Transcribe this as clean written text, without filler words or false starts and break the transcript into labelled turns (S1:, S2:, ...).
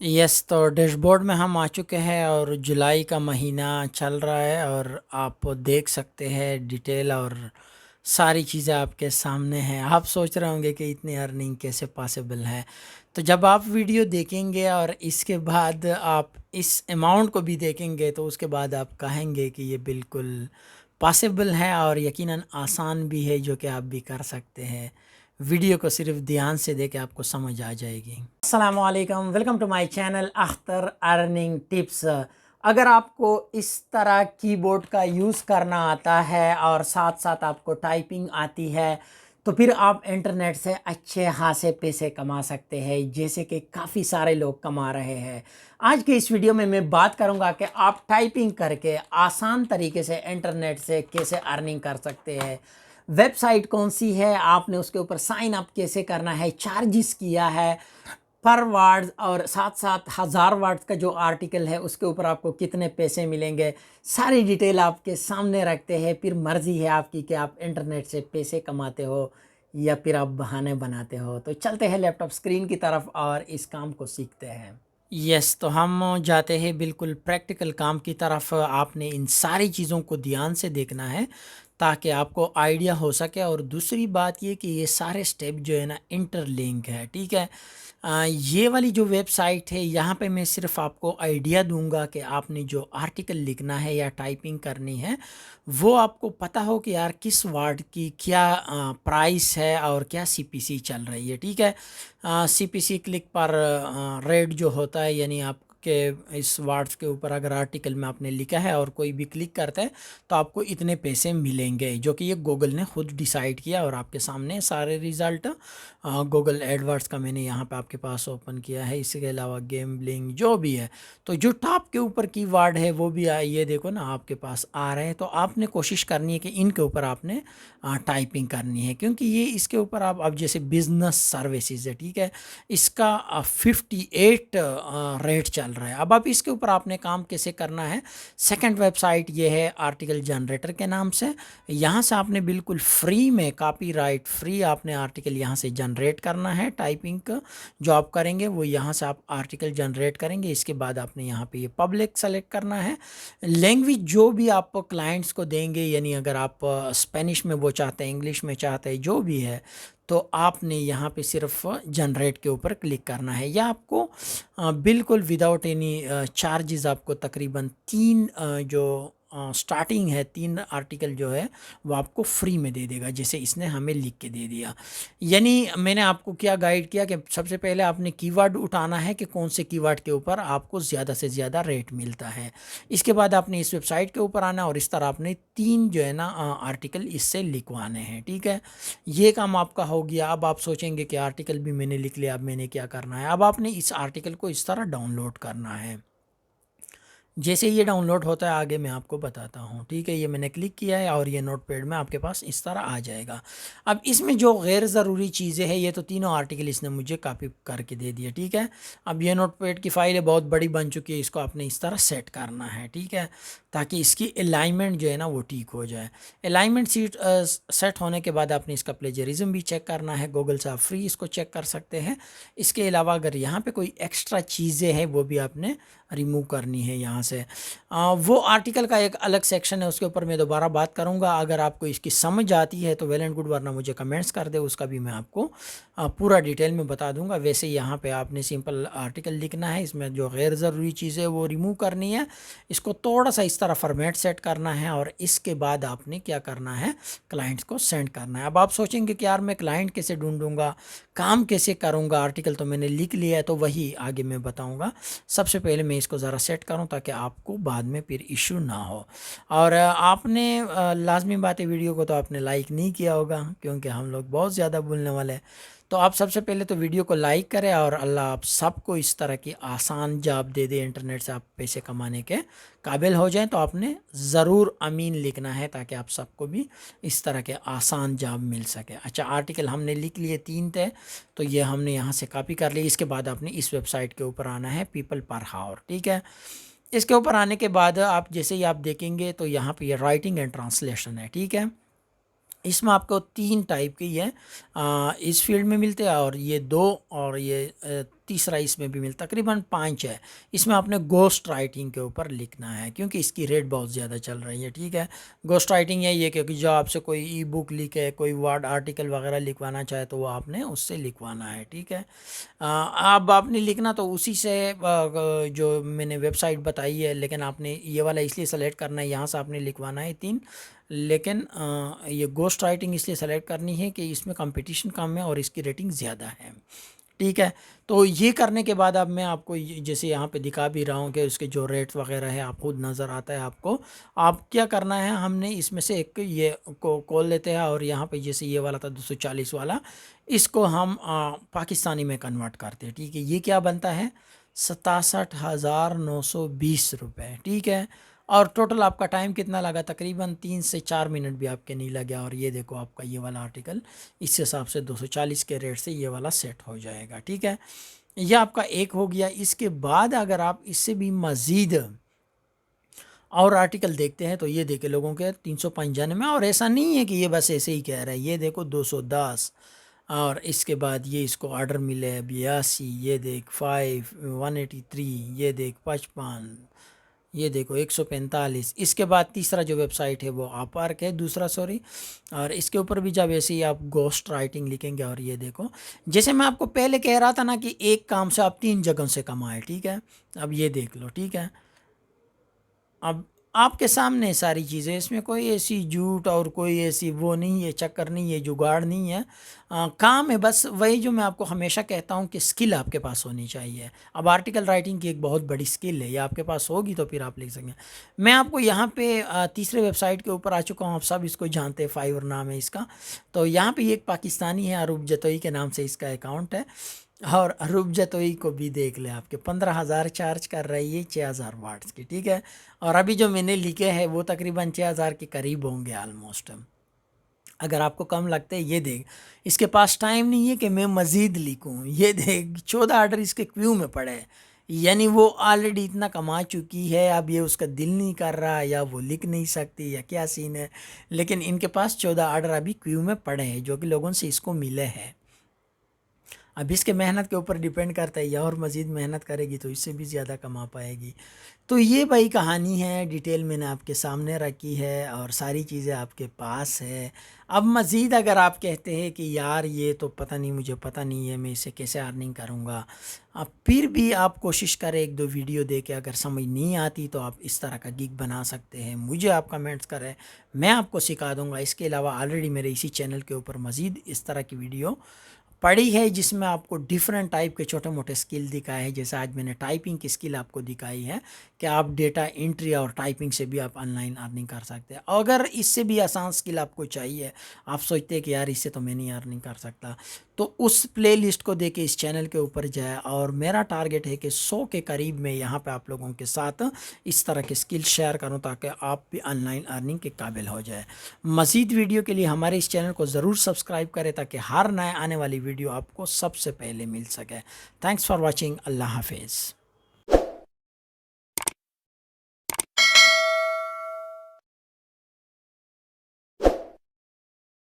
S1: Yes, तो dashboard में हम आ चुके हैं और जुलाई का महीना चल रहा है और आप देख सकते हैं डिटेल और सारी चीज़ें आपके सामने हैं। आप सोच रहे होंगे कि इतनी अर्निंग कैसे पॉसिबल है। तो जब आप वीडियो देखेंगे और इसके बाद आप इस अमाउंट को भी देखेंगे तो उसके बाद आप कहेंगे कि ये बिल्कुल पॉसिबल है और यकीनन आसान भी है, जो कि आप भी कर सकते हैं। वीडियो को सिर्फ ध्यान से देखें, आपको समझ आ जाएगी। अस्सलामुअलैकुम, welcome to my channel Akhtar earning tips. अगर आपको इस तरह कीबोर्ड का यूज़ करना आता है और साथ साथ आपको टाइपिंग आती है तो फिर आप इंटरनेट से अच्छे खासे पैसे कमा सकते हैं, जैसे कि काफ़ी सारे लोग कमा रहे हैं। आज के इस वीडियो में मैं बात करूंगा कि आप टाइपिंग करके आसान तरीके से इंटरनेट से कैसे अर्निंग कर सकते हैं, वेबसाइट कौन सी है, आपने उसके ऊपर साइन अप कैसे करना है, चार्जेस किया है पर वर्ड, और साथ साथ 1000 वर्ड्स का जो आर्टिकल है उसके ऊपर आपको कितने पैसे मिलेंगे, सारी डिटेल आपके सामने रखते हैं। फिर मर्ज़ी है आपकी कि आप इंटरनेट से पैसे कमाते हो या फिर आप बहाने बनाते हो। तो चलते हैं लैपटॉप स्क्रीन की तरफ और इस काम को सीखते हैं। यस, तो हम जाते हैं बिल्कुल प्रैक्टिकल काम की तरफ। आपने इन सारी चीज़ों को ध्यान से देखना है ताकि आपको आइडिया हो सके। और दूसरी बात ये कि ये सारे स्टेप जो है ना इंटरलिंक है, ठीक है। ये वाली जो वेबसाइट है यहाँ पे मैं सिर्फ आपको आइडिया दूंगा कि आपने जो आर्टिकल लिखना है या टाइपिंग करनी है वो आपको पता हो कि यार किस वर्ड की क्या प्राइस है और क्या सीपीसी चल रही है, ठीक है। सीपीसी क्लिक पर रेट जो होता है, यानी आपके इस वर्ड्स के ऊपर अगर आर्टिकल में आपने लिखा है और कोई भी क्लिक करता है तो आपको इतने पैसे मिलेंगे, जो कि ये गूगल ने खुद डिसाइड किया और आपके सामने सारे रिज़ल्ट गूगल एडवर्ड्स का मैंने यहाँ पे आपके पास ओपन किया है। इसके अलावा गेमलिंग जो भी है, तो जो टॉप के ऊपर कीवर्ड है वो भी ये देखो ना आपके पास आ रहे हैं। तो आपने कोशिश करनी है कि इनके ऊपर आपने टाइपिंग करनी है, क्योंकि ये इसके ऊपर आप अब जैसे बिजनेस सर्विसेज है, ठीक है, इसका 58 रेट चल रहा है। अब आप इसके ऊपर आपने काम कैसे करना है। सेकंड वेबसाइट ये है आर्टिकल जनरेटर के नाम से। यहाँ से आपने बिल्कुल फ्री में, कॉपीराइट फ्री आपने आर्टिकल यहाँ से जनरेट करना है। टाइपिंग का जो आप करेंगे वो यहाँ से आप आर्टिकल जनरेट करेंगे। इसके बाद आपने यहाँ पे ये पब्लिक सेलेक्ट करना है। लैंग्वेज जो भी आप क्लाइंट्स को देंगे, यानी अगर आप स्पेनिश में वो चाहते हैं, इंग्लिश में चाहते हैं, जो भी है, तो आपने यहाँ पे सिर्फ जनरेट के ऊपर क्लिक करना है। या आपको बिल्कुल विदाउट एनी चार्जेस आपको तकरीबन 3 जो स्टार्टिंग है 3 आर्टिकल जो है वो आपको फ्री में दे देगा, जैसे इसने हमें लिख के दे दिया। यानी मैंने आपको क्या गाइड किया कि सबसे पहले आपने कीवर्ड उठाना है कि कौन से कीवर्ड के ऊपर आपको ज़्यादा से ज़्यादा रेट मिलता है। इसके बाद आपने इस वेबसाइट के ऊपर आना और इस तरह आपने 3 जो है ना आर्टिकल इससे लिखवाने हैं, ठीक है। ये काम आपका हो गया। अब आप सोचेंगे कि आर्टिकल भी मैंने लिख लिया, अब मैंने क्या करना है। अब आपने इस आर्टिकल को इस तरह डाउनलोड करना है। जैसे ये डाउनलोड होता है आगे मैं आपको बताता हूँ, ठीक है। ये मैंने क्लिक किया है और ये नोटपैड में आपके पास इस तरह आ जाएगा। अब इसमें जो गैर ज़रूरी चीज़ें हैं, ये तो तीनों आर्टिकल इसने मुझे कॉपी करके दे दिया, ठीक है। अब ये नोटपैड की फ़ाइल है, बहुत बड़ी बन चुकी है, इसको आपने इस तरह सेट करना है, ठीक है, ताकि इसकी अलाइनमेंट जो है ना वो ठीक हो जाए। अलाइनमेंट सीट सेट होने के बाद आपने इसका प्लेजरिज्म भी चेक करना है। गूगल से आप फ्री इसको चेक कर सकते हैं। इसके अलावा अगर यहाँ पे कोई एक्स्ट्रा चीज़ें हैं वो भी आपने रिमूव करनी है यहाँ से। वो आर्टिकल का एक अलग सेक्शन है, उसके ऊपर मैं दोबारा बात करूँगा। अगर आपको इसकी समझ आती है तो वेल एंड गुड, वरना मुझे कमेंट्स कर दे, उसका भी मैं आपको पूरा डिटेल में बता दूंगा। वैसे यहाँ पे आपने सिंपल आर्टिकल लिखना है, इसमें जो गैर ज़रूरी चीज़ें वो रिमूव करनी है। इसको थोड़ा सा इस तरह फॉर्मेट सेट करना है और इसके बाद आपने क्या करना है, क्लाइंट्स को सेंड करना है। अब आप सोचेंगे कि यार मैं क्लाइंट कैसे ढूंढूंगा, काम कैसे करूँगा, आर्टिकल तो मैंने लिख लिया है, तो वही आगे मैं बताऊँगा। सबसे पहले मैं इसको ज़रा सेट करूं ताकि आपको बाद में फिर इशू ना हो। और आपने लाजमी बात है, वीडियो को तो आपने लाइक नहीं किया होगा क्योंकि हम लोग बहुत ज़्यादा बोलने वाले हैं। तो आप सबसे पहले तो वीडियो को लाइक करें और अल्लाह आप सबको इस तरह की आसान जॉब दे दे, इंटरनेट से आप पैसे कमाने के काबिल हो जाएं। तो आपने ज़रूर अमीन लिखना है ताकि आप सबको भी इस तरह के आसान जॉब मिल सके। अच्छा, आर्टिकल हमने लिख लिए 3 थे, तो ये हमने यहाँ से कॉपी कर ली। इसके बाद आपने इस वेबसाइट के ऊपर आना है, पीपल पर हावर, ठीक है। इसके ऊपर आने के बाद आप जैसे ही आप देखेंगे तो यहाँ पे ये राइटिंग एंड ट्रांसलेशन है, ठीक है। इसमें आपको 3 टाइप के ये इस फील्ड में मिलते हैं और ये 2 और ये तीसरा इसमें भी मिलता, तकरीबन 5 है। इसमें आपने गोस्ट राइटिंग के ऊपर लिखना है क्योंकि इसकी रेट बहुत ज़्यादा चल रही है, ठीक है। गोस्ट राइटिंग यही है क्योंकि जो आपसे कोई ई बुक लिखे, कोई वर्ड आर्टिकल वगैरह लिखवाना चाहे तो वो आपने उससे लिखवाना है, ठीक है। अब आपने लिखना तो उसी से जो मैंने वेबसाइट बताई है, लेकिन आपने ये वाला इसलिए सेलेक्ट करना है, यहाँ से आपने लिखवाना है 3। लेकिन ये गोस्ट राइटिंग इसलिए सेलेक्ट करनी है कि इसमें कंपटीशन कम है और इसकी रेटिंग ज़्यादा है, ठीक है। तो ये करने के बाद अब मैं आपको जैसे यहाँ पे दिखा भी रहा हूँ कि उसके जो रेट वगैरह है आप खुद नज़र आता है आपको। आप क्या करना है, हमने इसमें से एक ये को कॉल लेते हैं और यहाँ पे जैसे ये वाला था 240 वाला, इसको हम पाकिस्तानी में कन्वर्ट करते हैं, ठीक है। ये क्या बनता है, 67,920 रुपये, ठीक है। और टोटल आपका टाइम कितना लगा, तकरीबन 3 से 4 मिनट भी आपके नहीं लगे। और ये देखो आपका ये वाला आर्टिकल इस हिसाब से 240 के रेट से ये वाला सेट हो जाएगा, ठीक है। यह आपका एक हो गया। इसके बाद अगर आप इससे भी मज़ीद और आर्टिकल देखते हैं तो ये देखे लोगों के 395, और ऐसा नहीं है कि ये बस ऐसे ही कह रहा है, ये देखो 210, और इसके बाद ये इसको ऑर्डर मिले 82, ये देख 183, ये देख 55, ये देखो 145। इसके बाद तीसरा जो वेबसाइट है वो अपवर्क है, दूसरा सॉरी। और इसके ऊपर भी जब ऐसे ही आप गोस्ट राइटिंग लिखेंगे, और ये देखो जैसे मैं आपको पहले कह रहा था ना कि एक काम से आप 3 जगहों से कमाएं, ठीक है। अब ये देख लो, ठीक है। अब आपके सामने सारी चीज़ें, इसमें कोई ऐसी झूठ और कोई ऐसी वो नहीं है, चक्कर नहीं है, जुगाड़ नहीं है। काम है बस वही जो मैं आपको हमेशा कहता हूँ कि स्किल आपके पास होनी चाहिए। अब आर्टिकल राइटिंग की एक बहुत बड़ी स्किल है, ये आपके पास होगी तो फिर आप लिख सकेंगे। मैं आपको यहाँ पे तीसरे वेबसाइट के ऊपर आ चुका हूँ, आप सब इसको जानते हैं, फाइवर नाम है इसका। तो यहाँ पे एक पाकिस्तानी है, अरूब जतोई के नाम से इसका अकाउंट है। और अरूब जतोई को भी देख ले, आपके 15,000 चार्ज कर रही है 6,000 वाट्स की, ठीक है। और अभी जो मैंने लिखे हैं वो तकरीबन 6,000 के करीब होंगे ऑलमोस्ट। अगर आपको कम लगते हैं, ये देख इसके पास टाइम नहीं है कि मैं मज़ीद लिखूं। ये देख 14 ऑर्डर इसके क्यू में पड़े हैं, यानी वो ऑलरेडी इतना कमा चुकी है। अब ये उसका दिल नहीं कर रहा, या वो लिख नहीं सकती, या क्या सीन है, लेकिन इनके पास 14 ऑर्डर अभी क्यू में पड़े हैं जो कि लोगों से इसको मिले हैं। अब इसके मेहनत के ऊपर डिपेंड करता है, या और मज़ीद मेहनत करेगी तो इससे भी ज़्यादा कमा पाएगी। तो ये भाई कहानी है, डिटेल मैंने आपके सामने रखी है और सारी चीज़ें आपके पास है। अब मज़ीद अगर आप कहते हैं कि यार ये तो पता नहीं, मुझे पता नहीं है मैं इसे कैसे अर्निंग करूँगा, अब फिर भी आप कोशिश करें, 1-2 वीडियो देख के, अगर समझ नहीं आती तो आप इस तरह का गिग बना सकते हैं। मुझे आप कमेंट्स करें, मैं आपको सिखा दूँगा। इसके अलावा ऑलरेडी मेरे इसी चैनल के ऊपर मज़ीद इस तरह की वीडियो पड़ी है जिसमें आपको डिफरेंट टाइप के छोटे मोटे स्किल दिखाए हैं। जैसे आज मैंने टाइपिंग की स्किल आपको दिखाई है कि आप डेटा एंट्री और टाइपिंग से भी आप ऑनलाइन अर्निंग कर सकते हैं। अगर इससे भी आसान स्किल आपको चाहिए, आप सोचते हैं कि यार इससे तो मैं नहीं अर्निंग कर सकता, तो उस प्लेलिस्ट को देके इस चैनल के ऊपर जाए। और मेरा टारगेट है कि 100 के करीब मैं यहाँ पे आप लोगों के साथ इस तरह के स्किल शेयर करूँ ताकि आप भी ऑनलाइन अर्निंग के काबिल हो जाए। मज़ीद वीडियो के लिए हमारे इस चैनल को ज़रूर सब्सक्राइब करें ताकि हर नए आने वाली वीडियो आपको सबसे पहले मिल सके। Thanks for watching. अल्लाह हाफिज़।